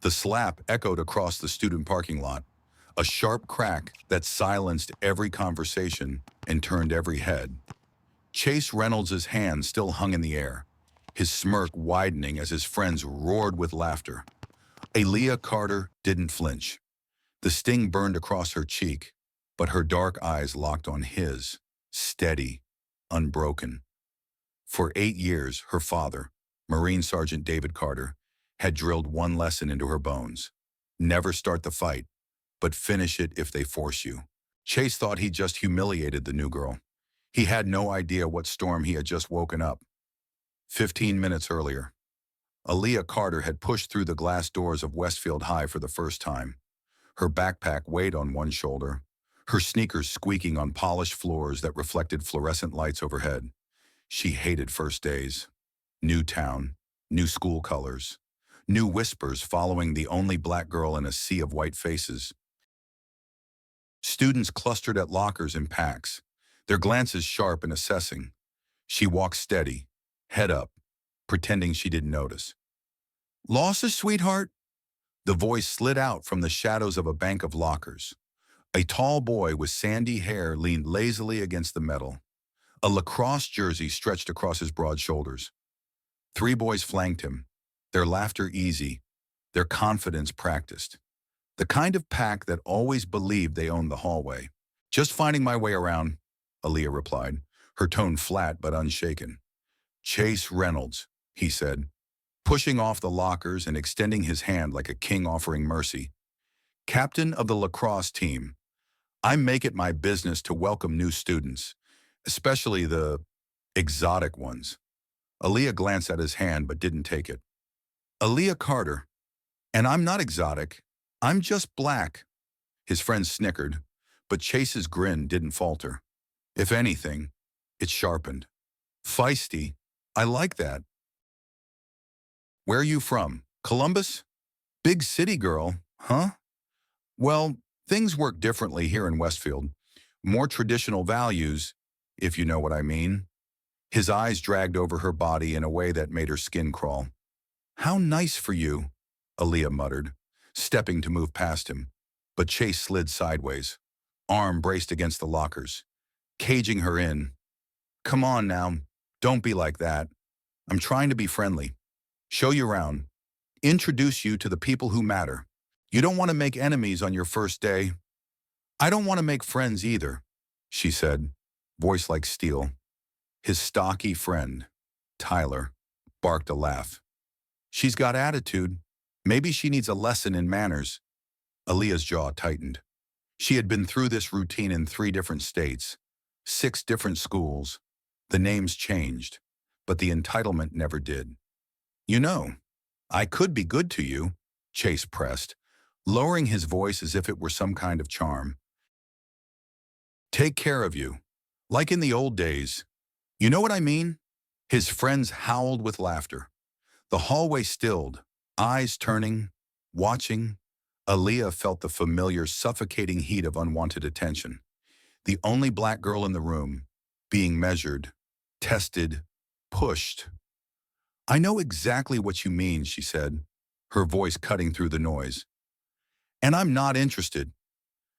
The slap echoed across the student parking lot, a sharp crack that silenced every conversation and turned every head. Chase Reynolds' hand still hung in the air, his smirk widening as his friends roared with laughter. Aaliyah Carter didn't flinch. The sting burned across her cheek, but her dark eyes locked on his, steady, unbroken. For 8 years, her father, Marine Sergeant David Carter, had drilled one lesson into her bones. Never start the fight, but finish it if they force you. Chase thought he just humiliated the new girl. He had no idea what storm he had just woken up. 15 minutes earlier, Aaliyah Carter had pushed through the glass doors of Westfield High for the first time. Her backpack weighed on one shoulder, her sneakers squeaking on polished floors that reflected fluorescent lights overhead. She hated first days. New town, new school colors, new whispers following the only black girl in a sea of white faces. Students clustered at lockers in packs, their glances sharp and assessing. She walked steady, head up, pretending she didn't notice. "Losses, sweetheart?" The voice slid out from the shadows of a bank of lockers. A tall boy with sandy hair leaned lazily against the metal. A lacrosse jersey stretched across his broad shoulders. 3 boys flanked him, their laughter easy, their confidence practiced. The kind of pack that always believed they owned the hallway. "Just finding my way around," Aaliyah replied, her tone flat but unshaken. "Chase Reynolds," he said, pushing off the lockers and extending his hand like a king offering mercy. "Captain of the lacrosse team. I make it my business to welcome new students, especially the exotic ones." Aaliyah glanced at his hand but didn't take it. "Aaliyah Carter. And I'm not exotic. I'm just black." His friend snickered, but Chase's grin didn't falter. If anything, it sharpened. "Feisty. I like that. Where are you from? Columbus? Big city girl, huh? Well, things work differently here in Westfield. More traditional values, if you know what I mean." His eyes dragged over her body in a way that made her skin crawl. "How nice for you," Aaliyah muttered, stepping to move past him. But Chase slid sideways, arm braced against the lockers, caging her in. "Come on now, don't be like that. I'm trying to be friendly. Show you around. Introduce you to the people who matter. You don't want to make enemies on your first day." "I don't want to make friends either," she said, voice like steel. His stocky friend, Tyler, barked a laugh. "She's got attitude. Maybe she needs a lesson in manners." Aaliyah's jaw tightened. She had been through this routine in 3 different states, 6 different schools. The names changed, but the entitlement never did. "You know, I could be good to you," Chase pressed, lowering his voice as if it were some kind of charm. "Take care of you, like in the old days. You know what I mean?" His friends howled with laughter. The hallway stilled, eyes turning, watching. Aaliyah felt the familiar, suffocating heat of unwanted attention. The only black girl in the room, being measured, tested, pushed. "I know exactly what you mean," she said, her voice cutting through the noise. "And I'm not interested."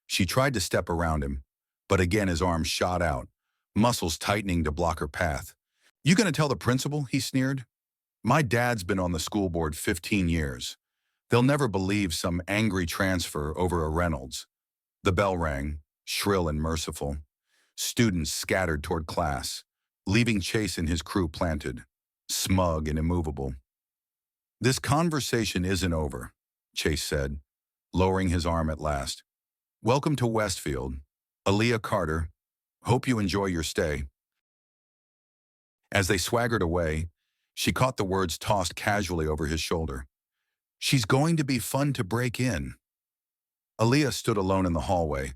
She tried to step around him, but again his arms shot out, muscles tightening to block her path. "You gonna tell the principal?" he sneered. "My dad's been on the school board 15 years. They'll never believe some angry transfer over a Reynolds." The bell rang, shrill and merciful. Students scattered toward class, leaving Chase and his crew planted, smug and immovable. "This conversation isn't over," Chase said, lowering his arm at last. "Welcome to Westfield. Aaliyah Carter. Hope you enjoy your stay." As they swaggered away, she caught the words tossed casually over his shoulder. "She's going to be fun to break in." Aaliyah stood alone in the hallway,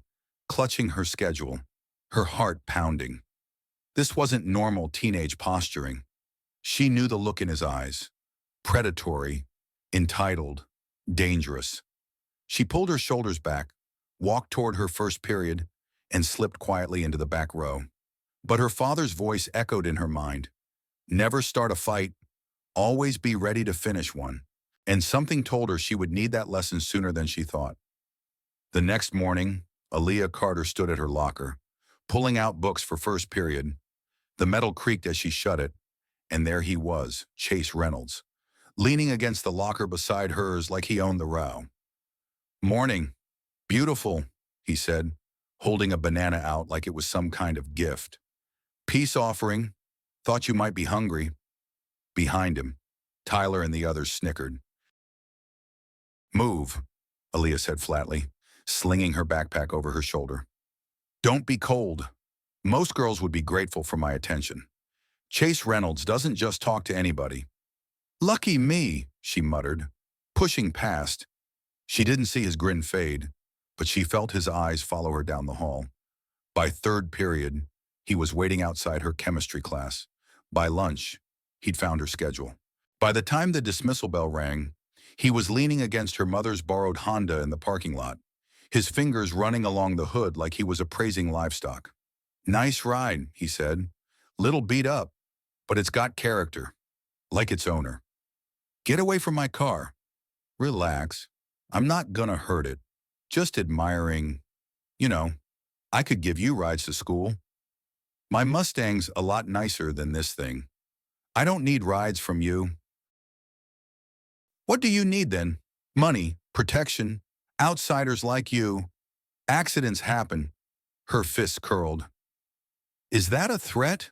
clutching her schedule, her heart pounding. This wasn't normal teenage posturing. She knew the look in his eyes. Predatory, entitled, dangerous. She pulled her shoulders back, walked toward her first period, and slipped quietly into the back row. But her father's voice echoed in her mind. "Never start a fight. Always be ready to finish one." and something told her she would need that lesson sooner than she thought. The next morning, Aaliyah Carter stood at her locker, pulling out books for first period. The metal creaked as she shut it, and there he was, Chase Reynolds, leaning against the locker beside hers like he owned the row. "Morning. Beautiful," he said, holding a banana out like it was some kind of gift. "Peace offering. Thought you might be hungry." Behind him, Tyler and the others snickered. "Move," Aaliyah said flatly, slinging her backpack over her shoulder. "Don't be cold. Most girls would be grateful for my attention. Chase Reynolds doesn't just talk to anybody." "Lucky me," she muttered, pushing past. She didn't see his grin fade, but she felt his eyes follow her down the hall. By third period, he was waiting outside her chemistry class. By lunch, he'd found her schedule. By the time the dismissal bell rang, he was leaning against her mother's borrowed Honda in the parking lot, his fingers running along the hood like he was appraising livestock. "Nice ride," he said. "Little beat up, but it's got character, like its owner." "Get away from my car." "Relax. I'm not gonna hurt it. Just admiring, you know, I could give you rides to school. My Mustang's a lot nicer than this thing. I don't need rides from you." "What do you need then?" "Money, protection, outsiders like you. Accidents happen." Her fists curled. "Is that a threat?"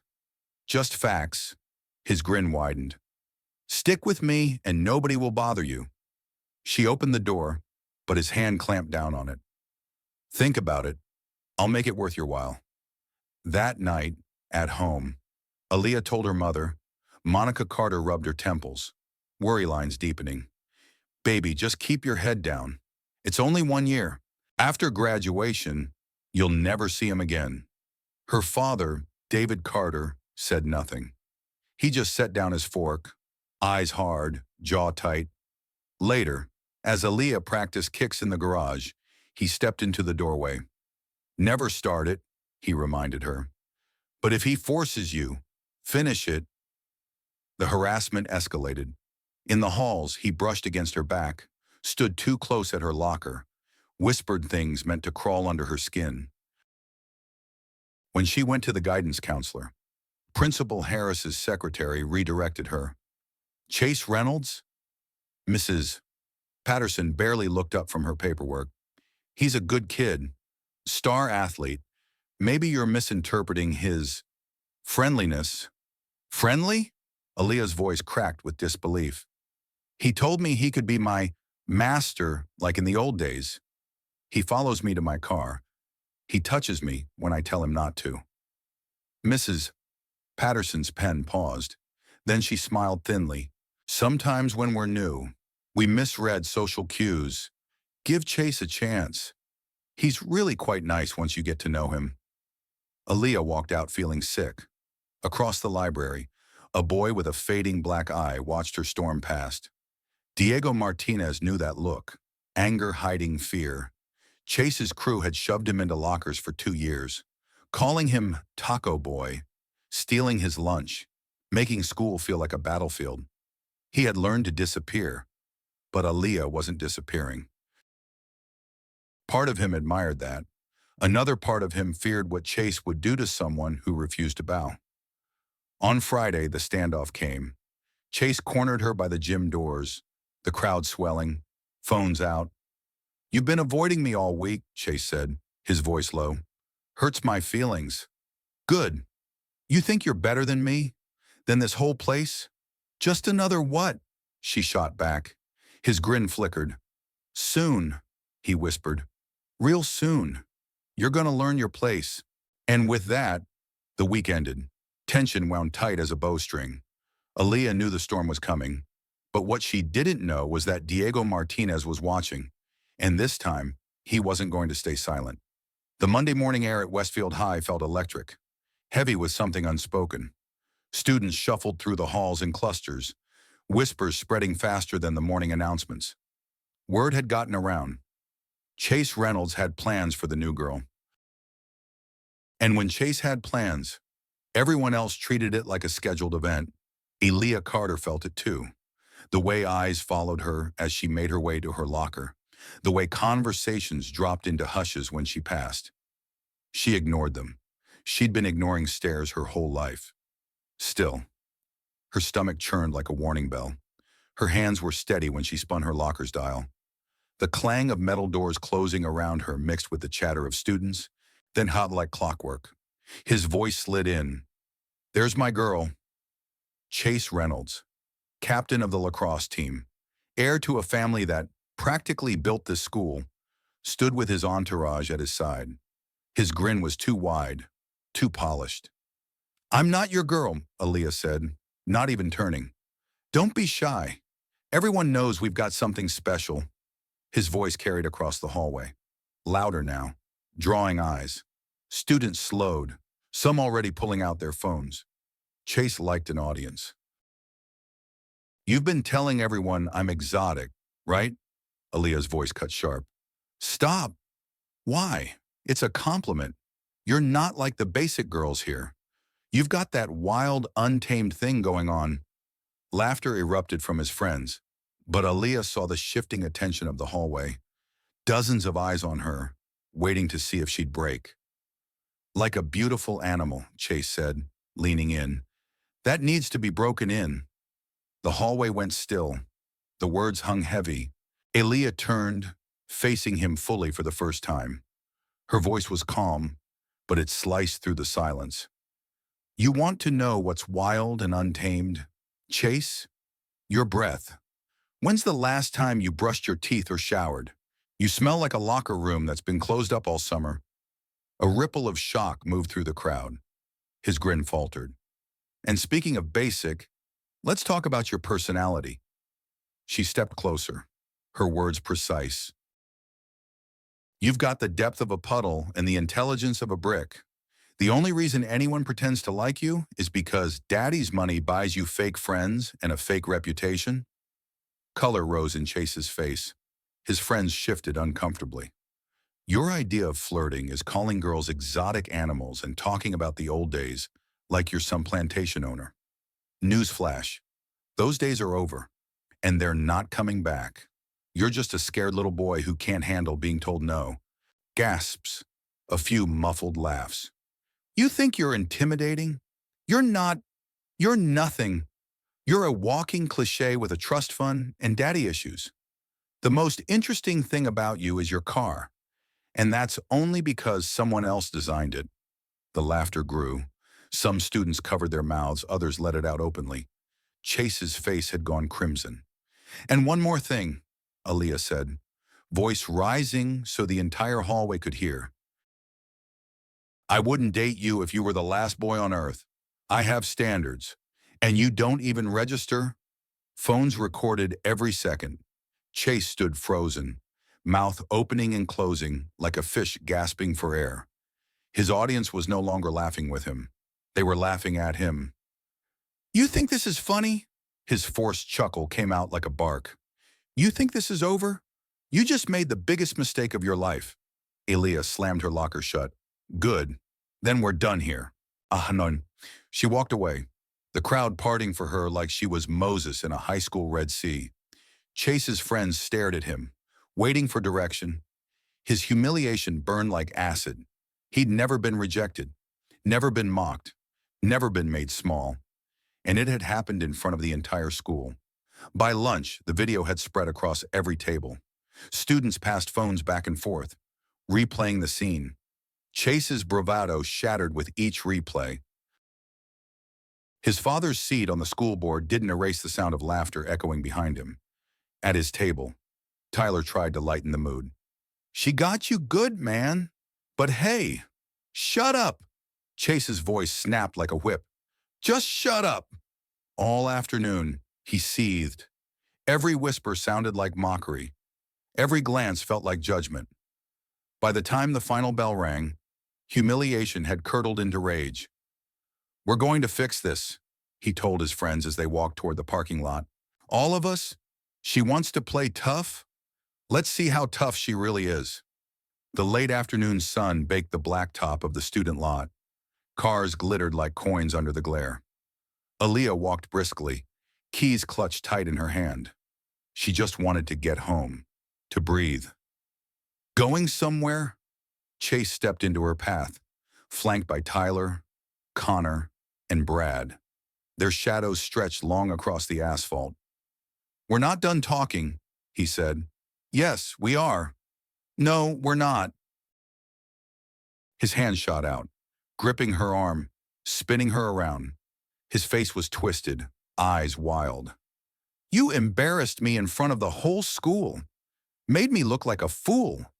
"Just facts." His grin widened. "Stick with me and nobody will bother you." She opened the door, but his hand clamped down on it. "Think about it. I'll make it worth your while." That night, at home, Aaliyah told her mother. Monica Carter rubbed her temples, worry lines deepening. "Baby, just keep your head down. It's only 1 year. After graduation, you'll never see him again." Her father, David Carter, said nothing. He just set down his fork, eyes hard, jaw tight. Later, as Aaliyah practiced kicks in the garage, he stepped into the doorway. "Never start it," he reminded her. "But if he forces you, finish it." The harassment escalated. In the halls, he brushed against her back, stood too close at her locker, whispered things meant to crawl under her skin. When she went to the guidance counselor, Principal Harris's secretary redirected her. "Chase Reynolds?" Mrs. Patterson barely looked up from her paperwork. "He's a good kid, star athlete. Maybe you're misinterpreting his friendliness." "Friendly?" Aaliyah's voice cracked with disbelief. "He told me he could be my master like in the old days. He follows me to my car. He touches me when I tell him not to." Mrs. Patterson's pen paused. Then she smiled thinly. "Sometimes when we're new, we misread social cues. Give Chase a chance. He's really quite nice once you get to know him." Aaliyah walked out feeling sick. Across the library, a boy with a fading black eye watched her storm past. Diego Martinez knew that look, anger hiding fear. Chase's crew had shoved him into lockers for 2 years, calling him Taco Boy, stealing his lunch, making school feel like a battlefield. He had learned to disappear, but Aaliyah wasn't disappearing. Part of him admired that. Another part of him feared what Chase would do to someone who refused to bow. On Friday, the standoff came. Chase cornered her by the gym doors, the crowd swelling, phones out. "You've been avoiding me all week," Chase said, his voice low. "Hurts my feelings." "Good. You think you're better than me? Than this whole place?" "Just another what?" she shot back. His grin flickered. "Soon," he whispered. "Real soon. You're gonna learn your place." And with that, the week ended. Tension wound tight as a bowstring. Aaliyah knew the storm was coming, but what she didn't know was that Diego Martinez was watching, and this time, he wasn't going to stay silent. The Monday morning air at Westfield High felt electric, heavy with something unspoken. Students shuffled through the halls in clusters, whispers spreading faster than the morning announcements. Word had gotten around. Chase Reynolds had plans for the new girl. And when Chase had plans, everyone else treated it like a scheduled event. Aaliyah Carter felt it too. The way eyes followed her as she made her way to her locker. The way conversations dropped into hushes when she passed. She ignored them. She'd been ignoring stares her whole life. Still, her stomach churned like a warning bell. Her hands were steady when she spun her locker's dial. The clang of metal doors closing around her mixed with the chatter of students, then hot like clockwork. His voice slid in. "There's my girl." Chase Reynolds, captain of the lacrosse team, heir to a family that practically built this school, stood with his entourage at his side. His grin was too wide, too polished. "I'm not your girl," Aaliyah said, not even turning. "Don't be shy. Everyone knows we've got something special." His voice carried across the hallway. Louder now, drawing eyes. Students slowed, some already pulling out their phones. Chase liked an audience. "You've been telling everyone I'm exotic, right?" Aaliyah's voice cut sharp. "Stop. Why? It's a compliment. You're not like the basic girls here. You've got that wild, untamed thing going on." Laughter erupted from his friends, but Aaliyah saw the shifting attention of the hallway. Dozens of eyes on her, waiting to see if she'd break. "Like a beautiful animal," Chase said, leaning in. "That needs to be broken in." The hallway went still. The words hung heavy. Aaliyah turned, facing him fully for the first time. Her voice was calm, but it sliced through the silence. "You want to know what's wild and untamed? Chase? Your breath. When's the last time you brushed your teeth or showered? You smell like a locker room that's been closed up all summer." A ripple of shock moved through the crowd. His grin faltered. "And speaking of basic, let's talk about your personality." She stepped closer, her words precise. "You've got the depth of a puddle and the intelligence of a brick. The only reason anyone pretends to like you is because daddy's money buys you fake friends and a fake reputation." Color rose in Chase's face. His friends shifted uncomfortably. "Your idea of flirting is calling girls exotic animals and talking about the old days like you're some plantation owner. Newsflash, those days are over, and they're not coming back. You're just a scared little boy who can't handle being told no." Gasps, a few muffled laughs. "You think you're intimidating? You're not. You're nothing. You're a walking cliche with a trust fund and daddy issues. The most interesting thing about you is your car, and that's only because someone else designed it." The laughter grew. Some students covered their mouths, others let it out openly. Chase's face had gone crimson. "And one more thing," Aaliyah said, voice rising so the entire hallway could hear. "I wouldn't date you if you were the last boy on earth. I have standards. And you don't even register?" Phones recorded every second. Chase stood frozen, mouth opening and closing like a fish gasping for air. His audience was no longer laughing with him. They were laughing at him. "You think this is funny?" His forced chuckle came out like a bark. "You think this is over? You just made the biggest mistake of your life." Aaliyah slammed her locker shut. "Good. Then we're done here." "None." She walked away, the crowd parting for her like she was Moses in a high school Red Sea. Chase's friends stared at him, waiting for direction. His humiliation burned like acid. He'd never been rejected, never been mocked, never been made small. And it had happened in front of the entire school. By lunch, the video had spread across every table. Students passed phones back and forth, replaying the scene. Chase's bravado shattered with each replay. His father's seat on the school board didn't erase the sound of laughter echoing behind him. At his table, Tyler tried to lighten the mood. "She got you good, man. But hey, shut up." Chase's voice snapped like a whip. "Just shut up." All afternoon, he seethed. Every whisper sounded like mockery. Every glance felt like judgment. By the time the final bell rang, humiliation had curdled into rage. "We're going to fix this," he told his friends as they walked toward the parking lot. "All of us? She wants to play tough? Let's see how tough she really is." The late afternoon sun baked the blacktop of the student lot. Cars glittered like coins under the glare. Aaliyah walked briskly, keys clutched tight in her hand. She just wanted to get home, to breathe. Going somewhere? Chase stepped into her path, flanked by Tyler, Connor, and Brad. Their shadows stretched long across the asphalt. "We're not done talking," he said. "Yes, we are." "No, we're not." His hand shot out, gripping her arm, spinning her around. His face was twisted, eyes wild. "You embarrassed me in front of the whole school. Made me look like a fool.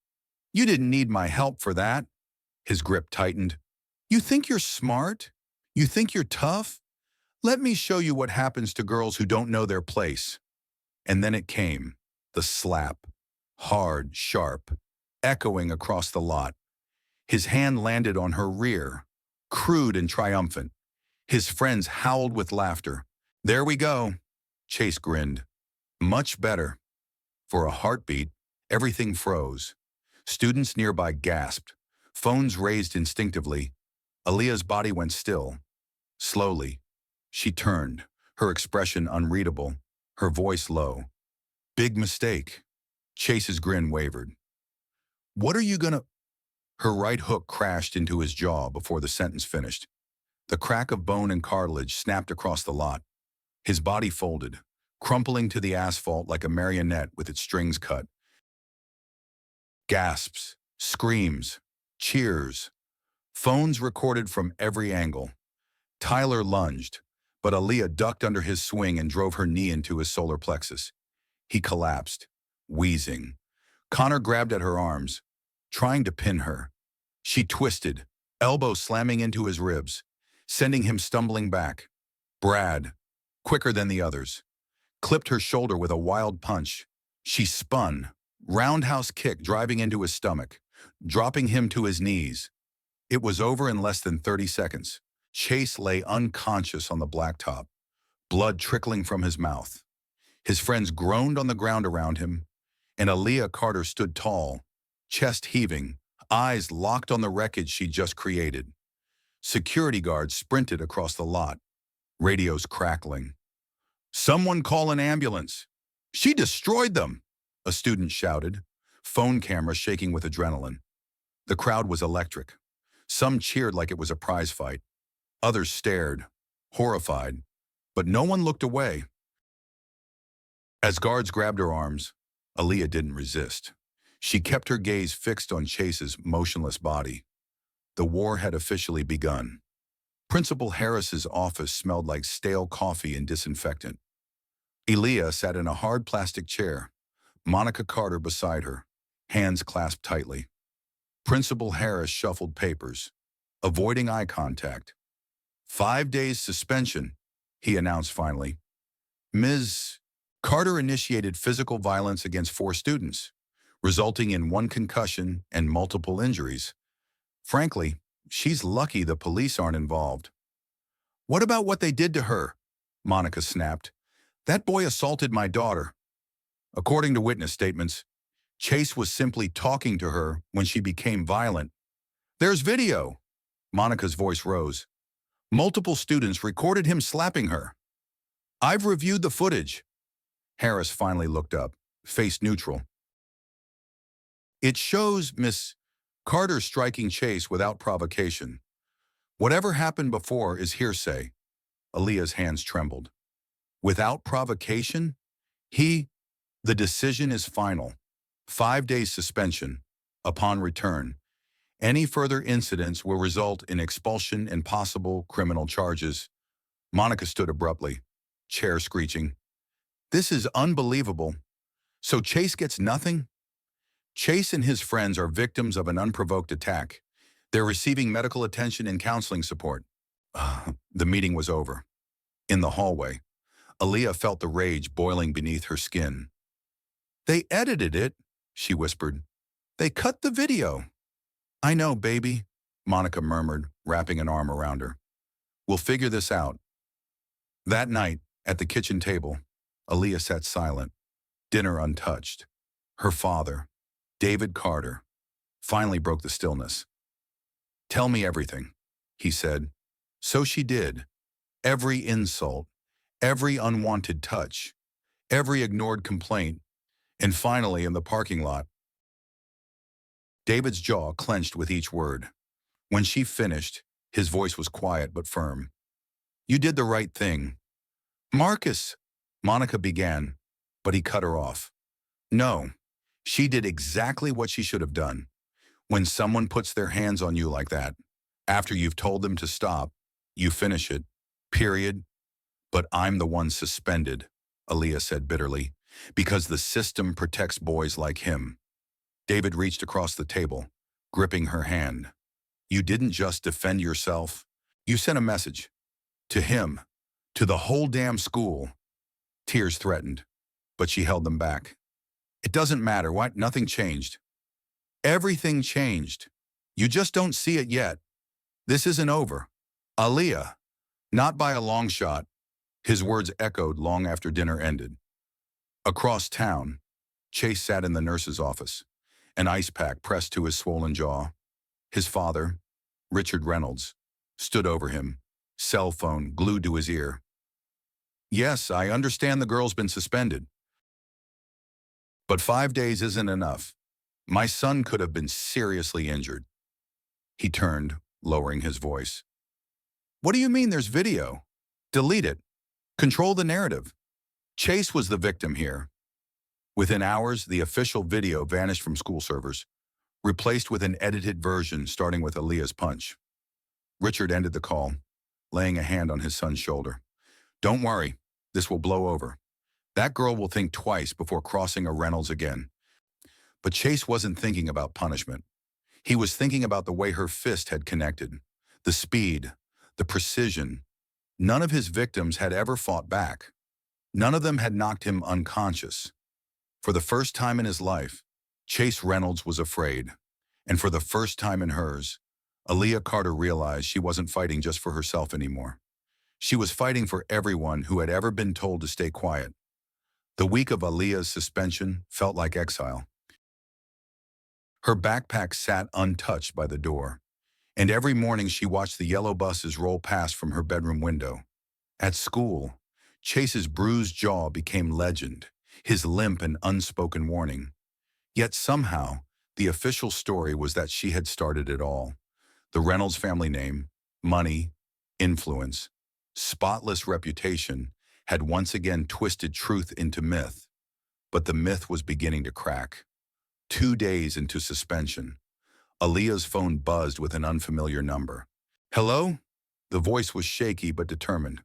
You didn't need my help for that." His grip tightened. "You think you're smart? You think you're tough? Let me show you what happens to girls who don't know their place." And then it came, the slap, hard, sharp, echoing across the lot. His hand landed on her rear, crude and triumphant. His friends howled with laughter. "There we go." Chase grinned. "Much better." For a heartbeat, everything froze. Students nearby gasped. Phones raised instinctively. Aaliyah's body went still. Slowly, she turned, her expression unreadable, her voice low. "Big mistake." Chase's grin wavered. "What are you gonna—" Her right hook crashed into his jaw before the sentence finished. The crack of bone and cartilage snapped across the lot. His body folded, crumpling to the asphalt like a marionette with its strings cut. Gasps, screams, cheers. Phones recorded from every angle. Tyler lunged, but Aaliyah ducked under his swing and drove her knee into his solar plexus. He collapsed, wheezing. Connor grabbed at her arms, trying to pin her. She twisted, elbow slamming into his ribs, sending him stumbling back. Brad, quicker than the others, clipped her shoulder with a wild punch. She spun, roundhouse kick driving into his stomach, dropping him to his knees. It was over in less than 30 seconds. Chase lay unconscious on the blacktop, blood trickling from his mouth. His friends groaned on the ground around him, and Aaliyah Carter stood tall, chest heaving, eyes locked on the wreckage she just created. Security guards sprinted across the lot, radios crackling. "Someone call an ambulance." "She destroyed them," a student shouted, phone camera shaking with adrenaline. The crowd was electric. Some cheered like it was a prize fight. Others stared, horrified, but no one looked away. As guards grabbed her arms, Aaliyah didn't resist. She kept her gaze fixed on Chase's motionless body. The war had officially begun. Principal Harris's office smelled like stale coffee and disinfectant. Aaliyah sat in a hard plastic chair, Monica Carter beside her, hands clasped tightly. Principal Harris shuffled papers, avoiding eye contact. 5 days suspension, he announced finally. Ms. Carter initiated physical violence against 4 students, resulting in 1 concussion and multiple injuries. Frankly, she's lucky the police aren't involved. "What about what they did to her?" Monica snapped. "That boy assaulted my daughter." According to witness statements, Chase was simply talking to her when she became violent. "There's video." Monica's voice rose. "Multiple students recorded him slapping her." "I've reviewed the footage." Harris finally looked up, face neutral. "It shows Miss Carter striking Chase without provocation. Whatever happened before is hearsay." Aaliyah's hands trembled. "Without provocation? The decision is final. 5 days suspension. Upon return, any further incidents will result in expulsion and possible criminal charges." Monica stood abruptly, chair screeching. "This is unbelievable. So Chase gets nothing?" "Chase and his friends are victims of an unprovoked attack. They're receiving medical attention and counseling support." The meeting was over. In the hallway, Aaliyah felt the rage boiling beneath her skin. "They edited it," she whispered. "They cut the video." "I know, baby," Monica murmured, wrapping an arm around her. "We'll figure this out." That night, at the kitchen table, Aaliyah sat silent, dinner untouched. Her father, David Carter, finally broke the stillness. "Tell me everything," he said. So she did. Every insult, Every unwanted touch, every ignored complaint, and finally in the parking lot, David's jaw clenched with each word. When she finished, his voice was quiet but firm. You did the right thing. Marcus, Monica began, but he cut her off. No, she did exactly what she should have done. When someone puts their hands on you like that, after you've told them to stop, you finish it. Period. But I'm the one suspended, Aaliyah said bitterly, because the system protects boys like him. David reached across the table, gripping her hand. You didn't just defend yourself. You sent a message. To him. To the whole damn school. Tears threatened, but she held them back. It doesn't matter, what? Nothing changed. Everything changed. You just don't see it yet. This isn't over. Aaliyah. Not by a long shot. His words echoed long after dinner ended. Across town, Chase sat in the nurse's office, an ice pack pressed to his swollen jaw. His father, Richard Reynolds, stood over him, cell phone glued to his ear. Yes, I understand the girl's been suspended. But 5 days isn't enough. My son could have been seriously injured. He turned, lowering his voice. What do you mean there's video? Delete it. Control the narrative. Chase was the victim here. Within hours, the official video vanished from school servers, replaced with an edited version starting with Aaliyah's punch. Richard ended the call, laying a hand on his son's shoulder. Don't worry, this will blow over. That girl will think twice before crossing a Reynolds again. But Chase wasn't thinking about punishment. He was thinking about the way her fist had connected, the speed, the precision. None of his victims had ever fought back. None of them had knocked him unconscious. For the first time in his life, Chase Reynolds was afraid. And for the first time in hers, Aaliyah Carter realized she wasn't fighting just for herself anymore. She was fighting for everyone who had ever been told to stay quiet. The week of Aaliyah's suspension felt like exile. Her backpack sat untouched by the door, and every morning she watched the yellow buses roll past from her bedroom window. At school, Chase's bruised jaw became legend, his limp an unspoken warning. Yet somehow, the official story was that she had started it all. The Reynolds family name, money, influence, spotless reputation had once again twisted truth into myth. But the myth was beginning to crack. 2 days into suspension, Aaliyah's phone buzzed with an unfamiliar number. Hello? The voice was shaky but determined.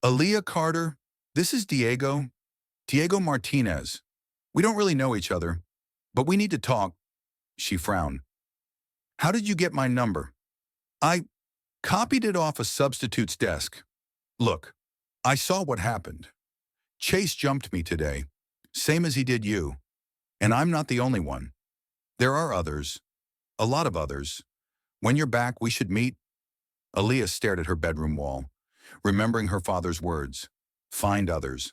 Aaliyah Carter, this is Diego. Diego Martinez. We don't really know each other, but we need to talk. She frowned. How did you get my number? I copied it off a substitute's desk. Look, I saw what happened. Chase jumped me today, same as he did you. And I'm not the only one. There are others. A lot of others. When you're back, we should meet. Aaliyah stared at her bedroom wall, remembering her father's words. Find others.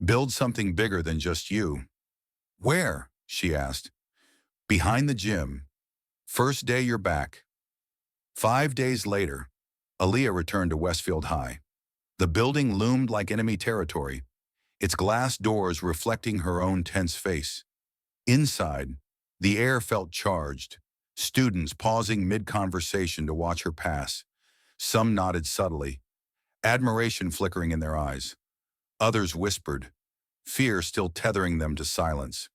Build something bigger than just you. Where? She asked. Behind the gym. First day you're back. 5 days later, Aaliyah returned to Westfield High. The building loomed like enemy territory, its glass doors reflecting her own tense face. Inside, the air felt charged, students pausing mid-conversation to watch her pass. Some nodded subtly, admiration flickering in their eyes. Others whispered, fear still tethering them to silence.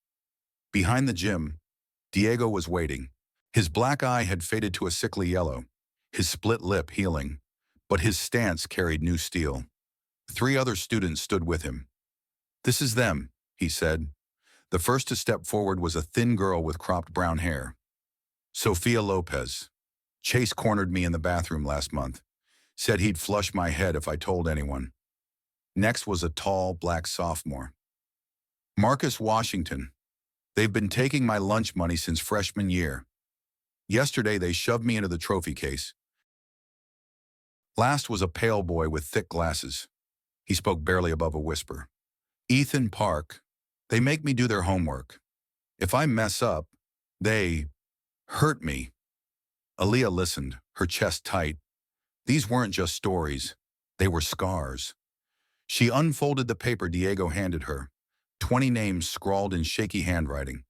Behind the gym, Diego was waiting. His black eye had faded to a sickly yellow, his split lip healing, but his stance carried new steel. 3 other students stood with him. This is them, he said. The first to step forward was a thin girl with cropped brown hair. Sophia Lopez. Chase cornered me in the bathroom last month. Said he'd flush my head if I told anyone. Next was a tall, black sophomore. Marcus Washington. They've been taking my lunch money since freshman year. Yesterday they shoved me into the trophy case. Last was a pale boy with thick glasses. He spoke barely above a whisper. Ethan Park. They make me do their homework. If I mess up, they hurt me. Aaliyah listened, her chest tight. These weren't just stories. They were scars. She unfolded the paper Diego handed her, 20 names scrawled in shaky handwriting.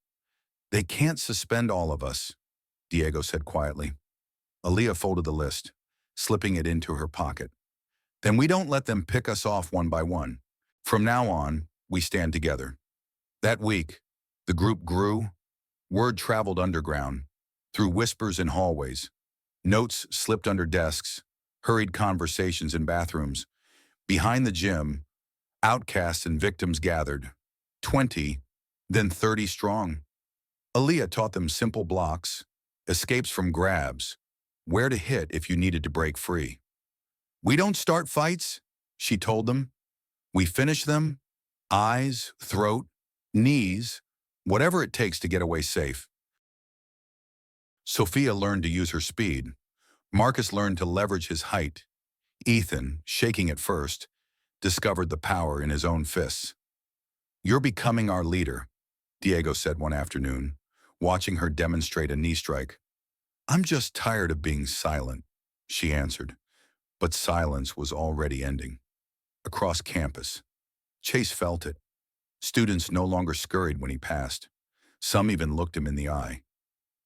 They can't suspend all of us, Diego said quietly. Aaliyah folded the list, slipping it into her pocket. Then we don't let them pick us off one by one. From now on, we stand together. That week, the group grew. Word traveled underground, through whispers in hallways. Notes slipped under desks, hurried conversations in bathrooms. Behind the gym, outcasts and victims gathered, 20, then 30 strong. Aaliyah taught them simple blocks, escapes from grabs, where to hit if you needed to break free. We don't start fights, she told them. We finish them, eyes, throat, knees, whatever it takes to get away safe. Sophia learned to use her speed. Marcus learned to leverage his height. Ethan, shaking at first, discovered the power in his own fists. You're becoming our leader, Diego said one afternoon, watching her demonstrate a knee strike. I'm just tired of being silent, she answered, but silence was already ending. Across campus, Chase felt it. Students no longer scurried when he passed. Some even looked him in the eye.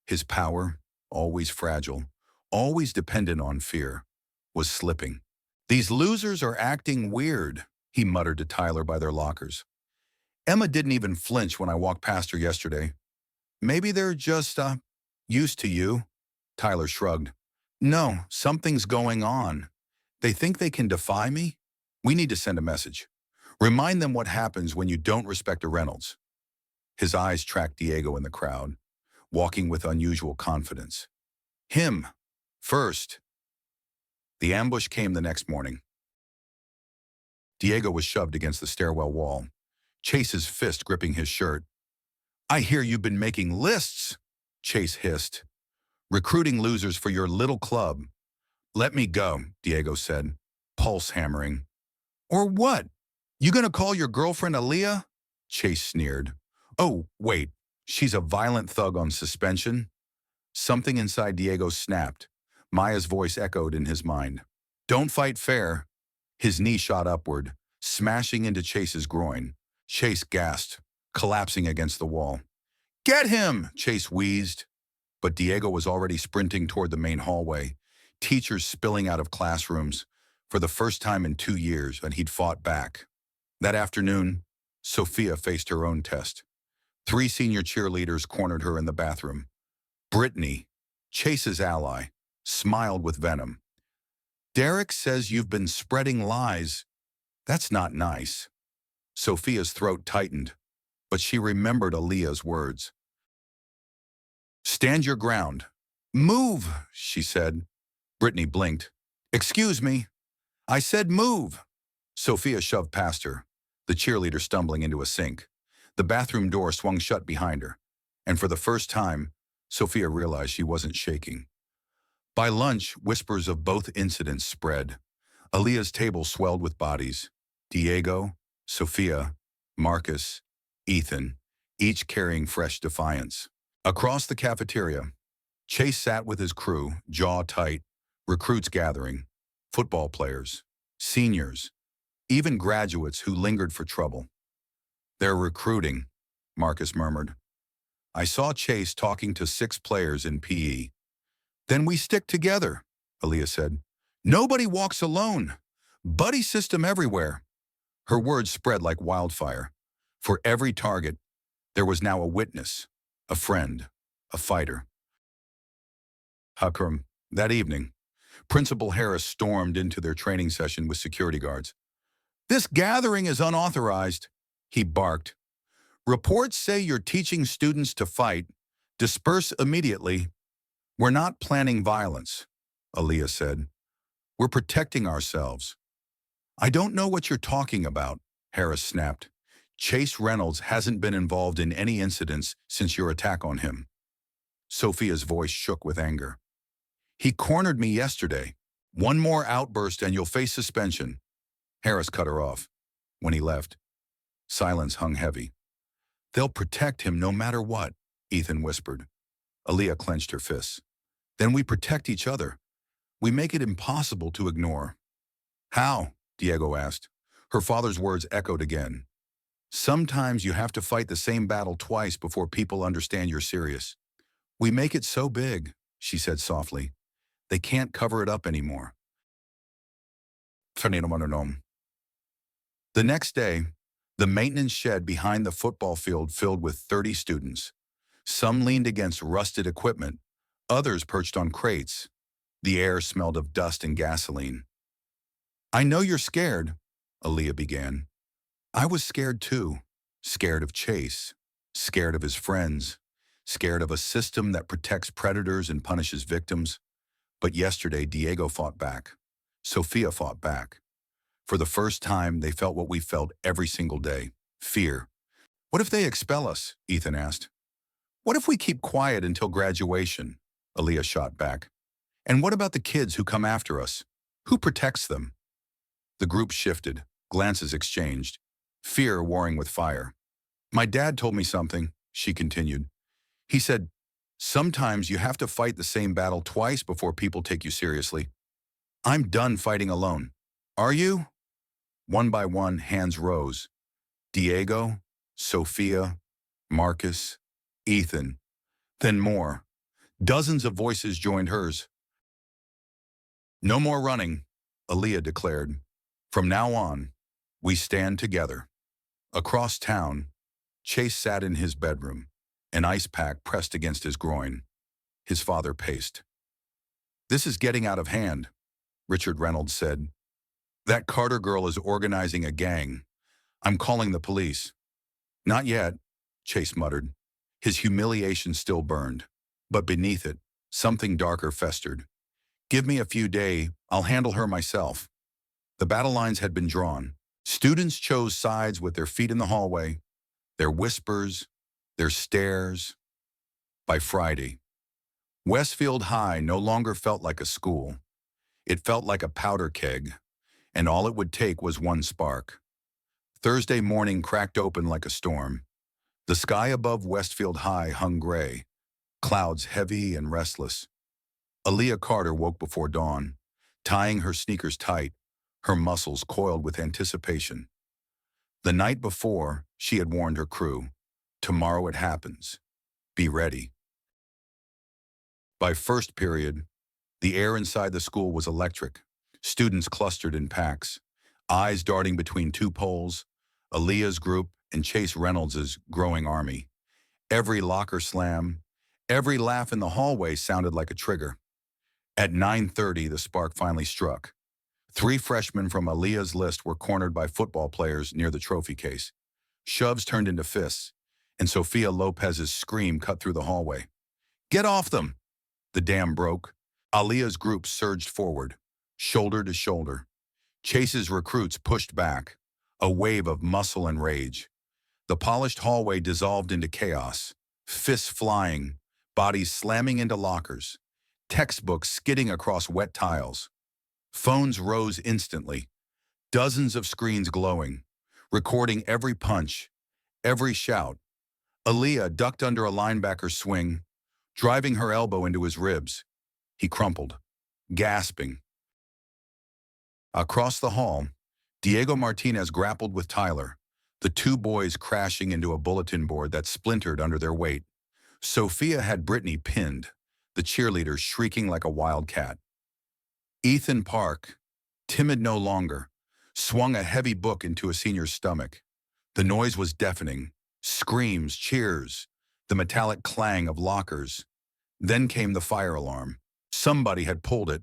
His power, always fragile, always dependent on fear, was slipping. These losers are acting weird, he muttered to Tyler by their lockers. Emma didn't even flinch when I walked past her yesterday. Maybe they're just, used to you, Tyler shrugged. No, something's going on. They think they can defy me? We need to send a message. Remind them what happens when you don't respect a Reynolds. His eyes tracked Diego in the crowd, walking with unusual confidence. Him, first. The ambush came the next morning. Diego was shoved against the stairwell wall, Chase's fist gripping his shirt. I hear you've been making lists, Chase hissed. Recruiting losers for your little club. Let me go, Diego said, pulse hammering. Or what? You gonna call your girlfriend Aaliyah? Chase sneered. Oh, wait, she's a violent thug on suspension? Something inside Diego snapped. Maya's voice echoed in his mind. Don't fight fair. His knee shot upward, smashing into Chase's groin. Chase gasped, collapsing against the wall. Get him, Chase wheezed. But Diego was already sprinting toward the main hallway, teachers spilling out of classrooms for the first time in 2 years, and he'd fought back. That afternoon, Sophia faced her own test. 3 senior cheerleaders cornered her in the bathroom. Brittany, Chase's ally, smiled with venom. Derek says you've been spreading lies. That's not nice. Sophia's throat tightened, but she remembered Aaliyah's words. Stand your ground. Move, she said. Brittany blinked. Excuse me. I said move. Sophia shoved past her, the cheerleader stumbling into a sink. The bathroom door swung shut behind her, and for the first time, Sophia realized she wasn't shaking. By lunch, whispers of both incidents spread. Aaliyah's table swelled with bodies. Diego, Sophia, Marcus, Ethan, each carrying fresh defiance. Across the cafeteria, Chase sat with his crew, jaw tight, recruits gathering, football players, seniors, even graduates who lingered for trouble. They're recruiting, Marcus murmured. I saw Chase talking to 6 players in PE. Then we stick together, Aaliyah said. Nobody walks alone. Buddy system everywhere. Her words spread like wildfire. For every target, there was now a witness, a friend, a fighter. Hakram, that evening, Principal Harris stormed into their training session with security guards. This gathering is unauthorized, he barked. Reports say you're teaching students to fight. Disperse immediately. We're not planning violence, Aaliyah said. We're protecting ourselves. I don't know what you're talking about, Harris snapped. Chase Reynolds hasn't been involved in any incidents since your attack on him. Sophia's voice shook with anger. He cornered me yesterday. One more outburst and you'll face suspension. Harris cut her off. When he left, silence hung heavy. They'll protect him no matter what, Ethan whispered. Aaliyah clenched her fists. Then we protect each other. We make it impossible to ignore. How? Diego asked. Her father's words echoed again. Sometimes you have to fight the same battle twice before people understand you're serious. We make it so big, she said softly. They can't cover it up anymore. The next day, the maintenance shed behind the football field filled with 30 students. Some leaned against rusted equipment, others perched on crates. The air smelled of dust and gasoline. I know you're scared, Aaliyah began. I was scared too. Scared of Chase. Scared of his friends. Scared of a system that protects predators and punishes victims. But yesterday, Diego fought back. Sophia fought back. For the first time, they felt what we felt every single day. Fear. What if they expel us? Ethan asked. What if we keep quiet until graduation? Aaliyah shot back. And what about the kids who come after us? Who protects them? The group shifted, glances exchanged, fear warring with fire. My dad told me something, she continued. He said, sometimes you have to fight the same battle twice before people take you seriously. I'm done fighting alone. Are you? One by one, hands rose. Diego, Sophia, Marcus, Ethan, then more. Dozens of voices joined hers. No more running, Aaliyah declared. From now on, we stand together. Across town, Chase sat in his bedroom, an ice pack pressed against his groin. His father paced. This is getting out of hand, Richard Reynolds said. That Carter girl is organizing a gang. I'm calling the police. Not yet, Chase muttered. His humiliation still burned, but beneath it, something darker festered. Give me a few days, I'll handle her myself. The battle lines had been drawn. Students chose sides with their feet in the hallway, their whispers, their stares. By Friday, Westfield High no longer felt like a school. It felt like a powder keg, and all it would take was one spark. Thursday morning cracked open like a storm. The sky above Westfield High hung gray, clouds heavy and restless. Aaliyah Carter woke before dawn, tying her sneakers tight, her muscles coiled with anticipation. The night before, she had warned her crew, tomorrow it happens. Be ready. By first period, the air inside the school was electric. Students clustered in packs, eyes darting between two poles, Aaliyah's group and Chase Reynolds' growing army. Every locker slam, every laugh in the hallway sounded like a trigger. At 9:30, the spark finally struck. 3 freshmen from Aaliyah's list were cornered by football players near the trophy case. Shoves turned into fists, and Sofia Lopez's scream cut through the hallway. Get off them! The dam broke. Aaliyah's group surged forward, shoulder to shoulder. Chase's recruits pushed back, a wave of muscle and rage. The polished hallway dissolved into chaos, fists flying, bodies slamming into lockers, textbooks skidding across wet tiles. Phones rose instantly, dozens of screens glowing, recording every punch, every shout. Aaliyah ducked under a linebacker's swing, driving her elbow into his ribs. He crumpled, gasping. Across the hall, Diego Martinez grappled with Tyler, the 2 boys crashing into a bulletin board that splintered under their weight. Sophia had Brittany pinned, the cheerleader shrieking like a wildcat. Ethan Park, timid no longer, swung a heavy book into a senior's stomach. The noise was deafening. Screams, cheers, the metallic clang of lockers. Then came the fire alarm. Somebody had pulled it,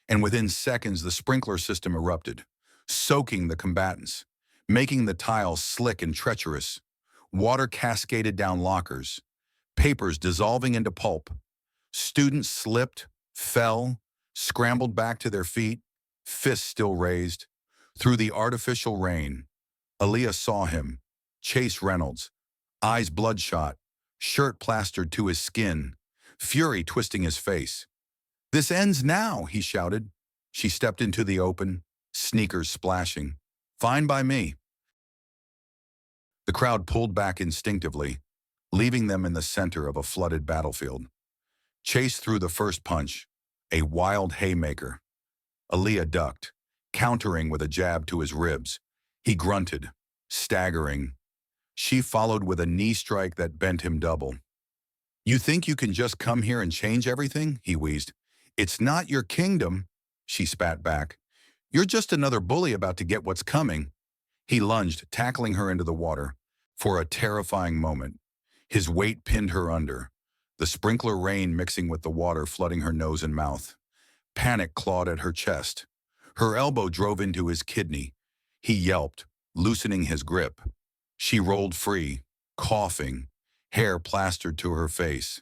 and within seconds the sprinkler system erupted, soaking the combatants, making the tiles slick and treacherous. Water cascaded down lockers, papers dissolving into pulp. Students slipped, fell, scrambled back to their feet, fists still raised. Through the artificial rain, Aaliyah saw him, Chase Reynolds, eyes bloodshot, shirt plastered to his skin, fury twisting his face. This ends now, he shouted. She stepped into the open, sneakers splashing. Fine by me. The crowd pulled back instinctively, leaving them in the center of a flooded battlefield. Chase threw the first punch, a wild haymaker. Aaliyah ducked, countering with a jab to his ribs. He grunted, staggering. She followed with a knee strike that bent him double. "You think you can just come here and change everything?" he wheezed. "It's not your kingdom," she spat back. "You're just another bully about to get what's coming." He lunged, tackling her into the water. For a terrifying moment, his weight pinned her under, the sprinkler rain mixing with the water flooding her nose and mouth. Panic clawed at her chest. Her elbow drove into his kidney. He yelped, loosening his grip. She rolled free, coughing, hair plastered to her face.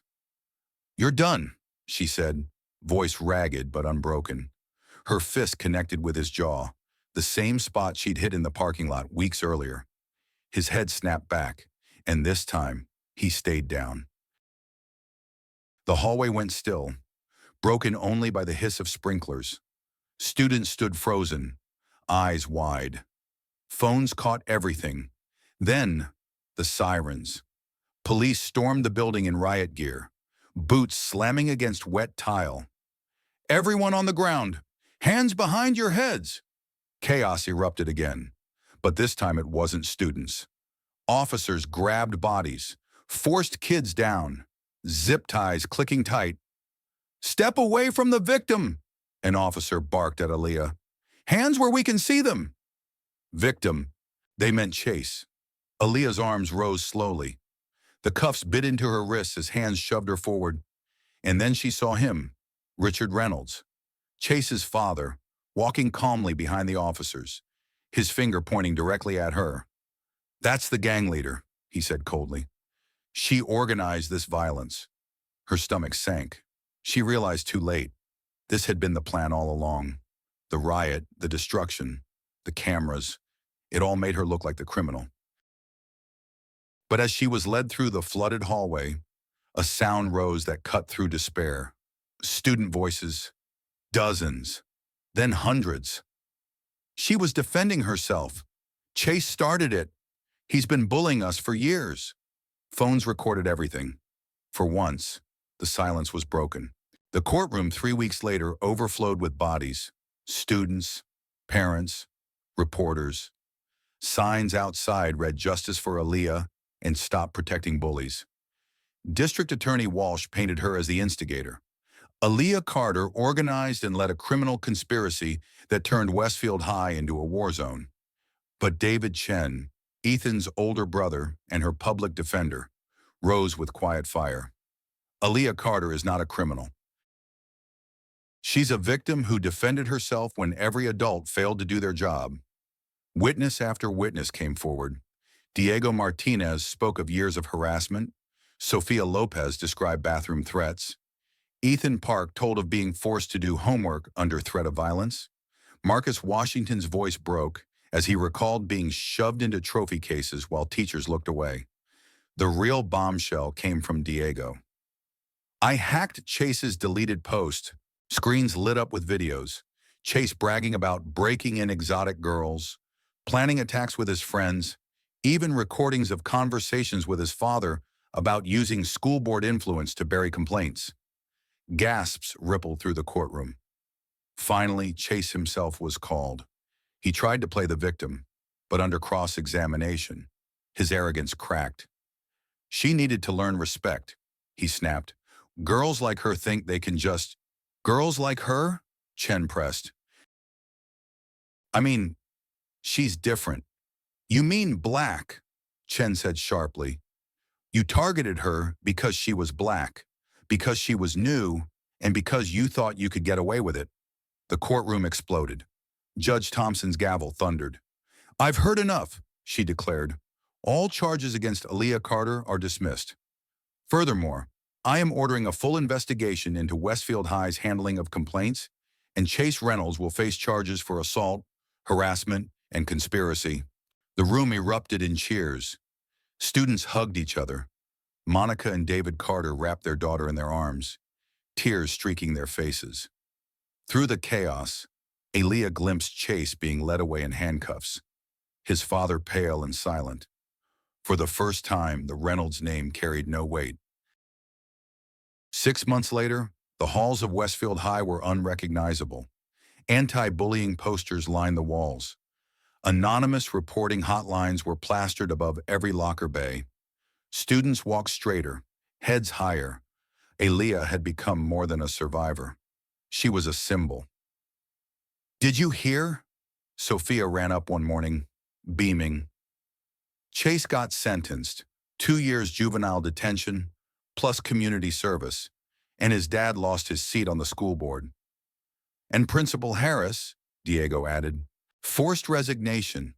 "You're done," she said, voice ragged but unbroken. Her fist connected with his jaw, the same spot she'd hit in the parking lot weeks earlier. His head snapped back, and this time, he stayed down. The hallway went still, broken only by the hiss of sprinklers. Students stood frozen, eyes wide. Phones caught everything. Then, the sirens. Police stormed the building in riot gear, boots slamming against wet tile. "Everyone on the ground! Hands behind your heads!" Chaos erupted again, but this time it wasn't students. Officers grabbed bodies, forced kids down, zip ties clicking tight. "Step away from the victim!" an officer barked at Aaliyah. "Hands where we can see them!" Victim. They meant Chase. Aaliyah's arms rose slowly. The cuffs bit into her wrists as hands shoved her forward. And then she saw him, Richard Reynolds, Chase's father, walking calmly behind the officers, his finger pointing directly at her. "That's the gang leader," he said coldly. "She organized this violence." Her stomach sank. She realized too late. This had been the plan all along. The riot, the destruction, the cameras, it all made her look like the criminal. But as she was led through the flooded hallway, a sound rose that cut through despair. Student voices, dozens, then hundreds. She was defending herself. "Chase started it. He's been bullying us for years." Phones recorded everything. For once, the silence was broken. The courtroom 3 weeks later overflowed with bodies, students, parents, reporters. Signs outside read "Justice for Aaliyah" and "Stop Protecting Bullies." District Attorney Walsh painted her as the instigator. Aaliyah Carter organized and led a criminal conspiracy that turned Westfield High into a war zone. But David Chen, Ethan's older brother and her public defender, rose with quiet fire. Aaliyah Carter is not a criminal. She's a victim who defended herself when every adult failed to do their job. Witness after witness came forward. Diego Martinez spoke of years of harassment. Sofia Lopez described bathroom threats. Ethan Park told of being forced to do homework under threat of violence. Marcus Washington's voice broke as he recalled being shoved into trophy cases while teachers looked away. The real bombshell came from Diego. "I hacked Chase's deleted post. Screens lit up with videos. Chase bragging about breaking in exotic girls, planning attacks with his friends, even recordings of conversations with his father about using school board influence to bury complaints." Gasps rippled through the courtroom. Finally, Chase himself was called. He tried to play the victim, but under cross-examination, his arrogance cracked. "She needed to learn respect," he snapped. "Girls like her think they can just—" "Girls like her?" Chen pressed. "I mean, she's different." "You mean black," Chen said sharply. "You targeted her because she was black, because she was new, and because you thought you could get away with it." The courtroom exploded. Judge Thompson's gavel thundered. "I've heard enough," she declared. "All charges against Aaliyah Carter are dismissed. Furthermore, I am ordering a full investigation into Westfield High's handling of complaints, and Chase Reynolds will face charges for assault, harassment, and conspiracy." The room erupted in cheers. Students hugged each other. Monica and David Carter wrapped their daughter in their arms, tears streaking their faces. Through the chaos, Aaliyah glimpsed Chase being led away in handcuffs, his father pale and silent. For the first time, the Reynolds name carried no weight. 6 months later, the halls of Westfield High were unrecognizable. Anti-bullying posters lined the walls. Anonymous reporting hotlines were plastered above every locker bay. Students walked straighter, heads higher. Aaliyah had become more than a survivor. She was a symbol. "Did you hear?" Sophia ran up one morning, beaming. Chase got sentenced, 2 years juvenile detention, plus community service, and his dad lost his seat on the school board. And Principal Harris, Diego added, forced resignation.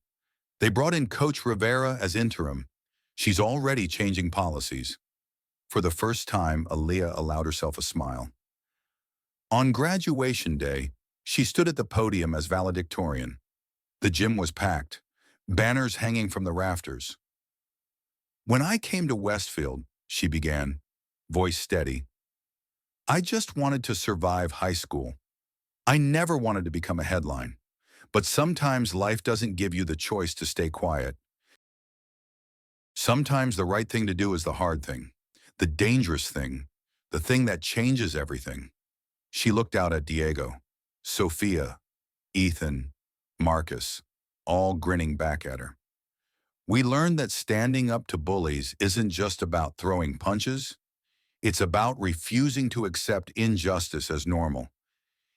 They brought in Coach Rivera as interim. She's already changing policies. For the first time, Aaliyah allowed herself a smile. On graduation day, she stood at the podium as valedictorian. The gym was packed, banners hanging from the rafters. "When I came to Westfield," she began, voice steady, "I just wanted to survive high school. I never wanted to become a headline. But sometimes life doesn't give you the choice to stay quiet. Sometimes the right thing to do is the hard thing, the dangerous thing, the thing that changes everything." She looked out at Diego, Sophia, Ethan, Marcus, all grinning back at her. "We learned that standing up to bullies isn't just about throwing punches. It's about refusing to accept injustice as normal.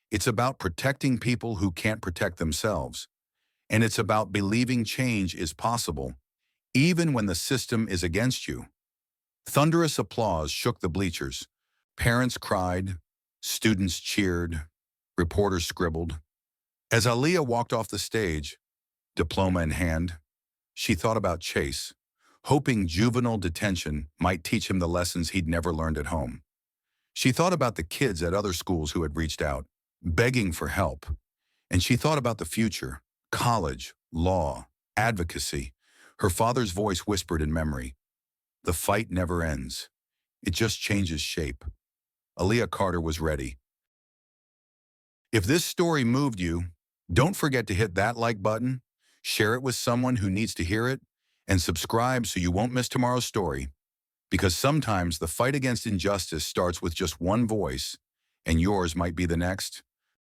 It's about protecting people who can't protect themselves. And it's about believing change is possible, even when the system is against you." Thunderous applause shook the bleachers. Parents cried, students cheered, reporters scribbled. As Aaliyah walked off the stage, diploma in hand, she thought about Chase, hoping juvenile detention might teach him the lessons he'd never learned at home. She thought about the kids at other schools who had reached out, begging for help. And she thought about the future, college, law, advocacy. Her father's voice whispered in memory, "The fight never ends. It just changes shape." Aaliyah Carter was ready. If this story moved you, don't forget to hit that like button, share it with someone who needs to hear it, and subscribe so you won't miss tomorrow's story. Because sometimes the fight against injustice starts with just one voice, and yours might be the next.